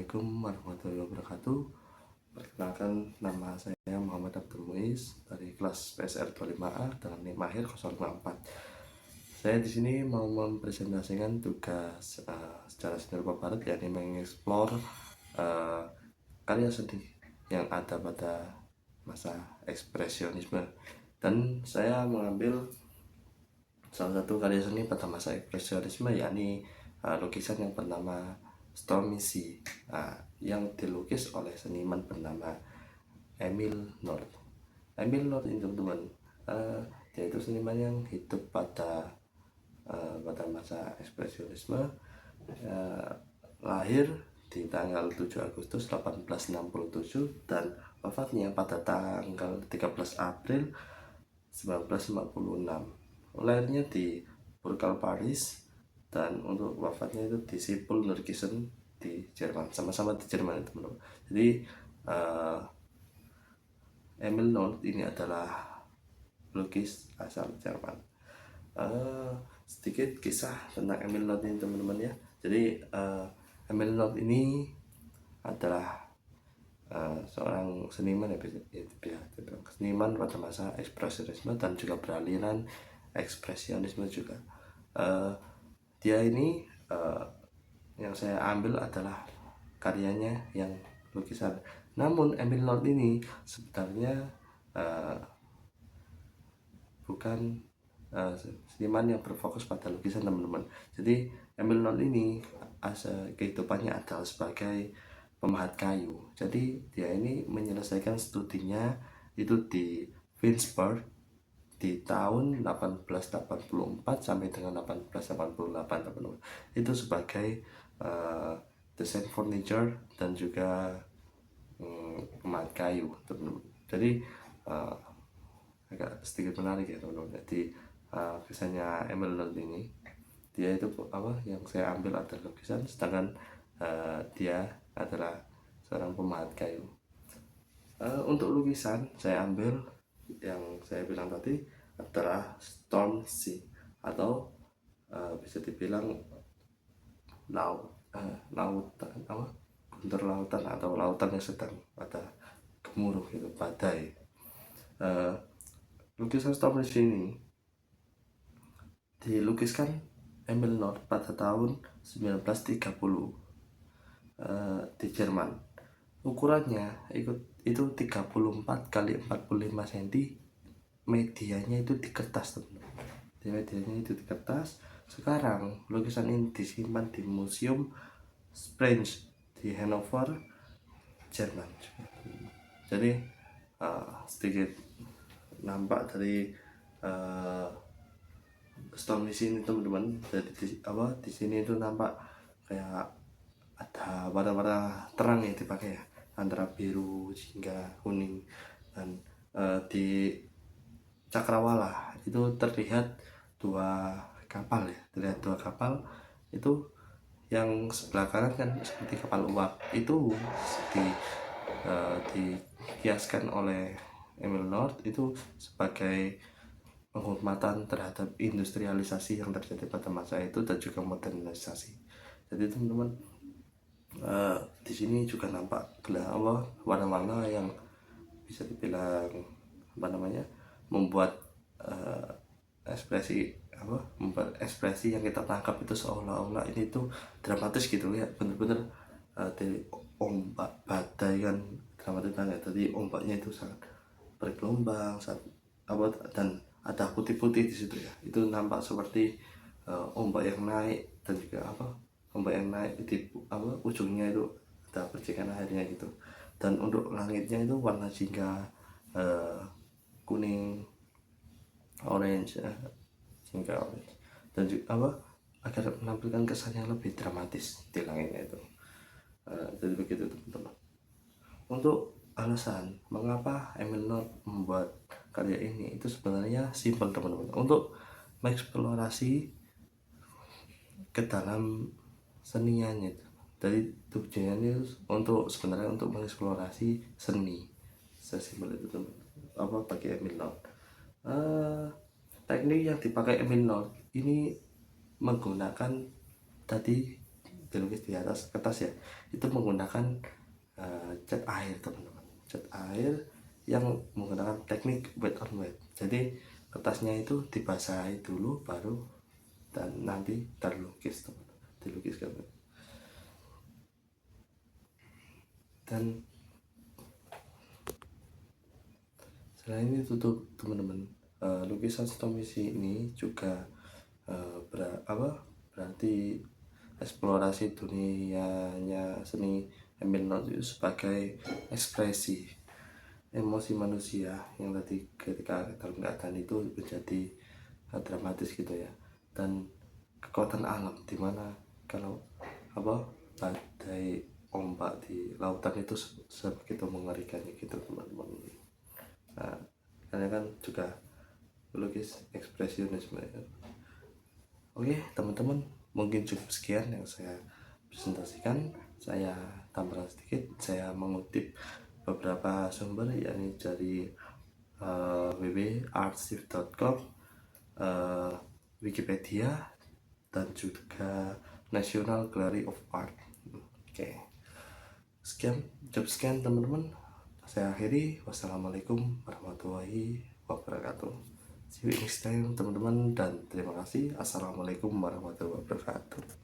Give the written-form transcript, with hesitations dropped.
Assalamualaikum warahmatullahi wabarakatuh. Perkenalkan, nama saya Muhammad Abdul Muiz dari kelas PSR 25A dengan NIM akhir 054. Saya di sini mau mempresentasikan tugas secara seni rupa barat, yakni mengeksplor karya seni yang ada pada masa ekspresionisme, dan saya mengambil salah satu karya seni pada masa ekspresionisme, yakni lukisan yang bernama Stormy Sea, yang dilukis oleh seniman bernama Emile North. Emile North ini teman-teman, dia itu seniman yang hidup pada masa ekspresionisme, lahir di tanggal 7 Agustus 1867 dan wafatnya pada tanggal 13 April 1956. Lahirnya di Burkal, Paris, dan untuk wafatnya itu di Sipul Nurkisen di Jerman, sama-sama di Jerman itu teman-teman. Jadi Emile North ini adalah pelukis asal Jerman. Sedikit kisah tentang Emile North ini teman-teman ya. Jadi Emile North ini adalah seorang seniman seniman pada masa ekspresionisme dan juga beraliran ekspresionisme juga. Dia ini yang saya ambil adalah karyanya yang lukisan. Namun Emile North ini sebenarnya bukan seniman yang berfokus pada lukisan teman-teman. Jadi Emile North ini kehidupannya adalah sebagai pemahat kayu. Jadi dia ini menyelesaikan studinya itu di Winsberg di tahun 1884 sampai dengan 1888 teman-teman. Itu sebagai desain furniture dan juga pemahat kayu teman-teman. Jadi agak sedikit menarik ya teman-teman. Jadi kisahnya Emile North ini, dia itu yang saya ambil adalah lukisan, sedangkan dia adalah seorang pemahat kayu. Untuk lukisan saya ambil yang saya bilang tadi adalah Storm Sea, atau bisa dibilang bunder lautan atau lautan yang sedang pada gemuruh, itu badai. Lukisan Storm Sea ini dilukiskan Emile North pada tahun 1930 di Jerman. Ukurannya itu 34 kali 45 cm. Medianya itu di kertas teman-teman. Medianya itu di kertas. Sekarang lukisan ini disimpan di Museum Springs di Hanover, Jerman. Jadi sedikit nampak dari Storm di sini teman-teman. Jadi di sini itu nampak kayak ada warna-warna terang yang dipakai ya, antara biru hingga kuning. Dan di cakrawala itu terlihat dua kapal ya, itu yang sebelah kanan kan seperti kapal uap. Itu dikiaskan oleh Emile North itu sebagai penghormatan terhadap industrialisasi yang terjadi pada masa itu dan juga modernisasi. Jadi teman-teman, di sini juga nampak warna-warna yang bisa dibilang membuat ekspresi yang kita tangkap itu seolah-olah ini tuh dramatis gitu ya, bener-bener dari ombak badai kan dramatis banget. Jadi ombaknya itu sangat bergelombang dan ada putih-putih di situ ya. Itu nampak seperti ombak yang naik, dan juga ombak yang naik di ujungnya itu ada percikan airnya gitu. Dan untuk langitnya itu warna jingga, kuning, orange, dan juga agar menampilkan kesannya lebih dramatis di langitnya itu. Jadi begitu teman-teman. Untuk alasan mengapa Emile North membuat karya ini itu sebenarnya simpel teman-teman. Untuk mengeksplorasi ke dalam seniannya itu. Jadi tujuannya sebenarnya untuk mengeksplorasi seni, sesimpel itu teman-teman. Bagi Emile North, teknik yang dipakai Emile North ini menggunakan tadi dilukis di atas kertas ya, itu menggunakan cat air teman-teman, cat air yang menggunakan teknik wet on wet. Jadi kertasnya itu dibasahi dulu baru dan nanti terlukis teman-teman, dilukiskan. Dan selain itu tuh teman-teman, lukisan stomisi ini juga berarti eksplorasi dunianya seni Emil Not itu sebagai ekspresi emosi manusia yang tadi ketika dalam keadaan itu menjadi dramatis gitu ya, dan kekuatan alam dimana kalau badai ombak di lautan itu sebegitu mengerikannya gitu teman-teman. Nah, karena kan juga lukis ekspresionisme ya. Oke teman-teman, mungkin cukup sekian yang saya presentasikan. Saya tambahkan sedikit, saya mengutip beberapa sumber yakni dari www.artshift.com, Wikipedia, dan juga National Gallery of Art. Oke, cukup sekian teman-teman, saya akhiri. Wassalamualaikum warahmatullahi wabarakatuh. See you next time teman-teman, dan terima kasih. Assalamualaikum warahmatullahi wabarakatuh.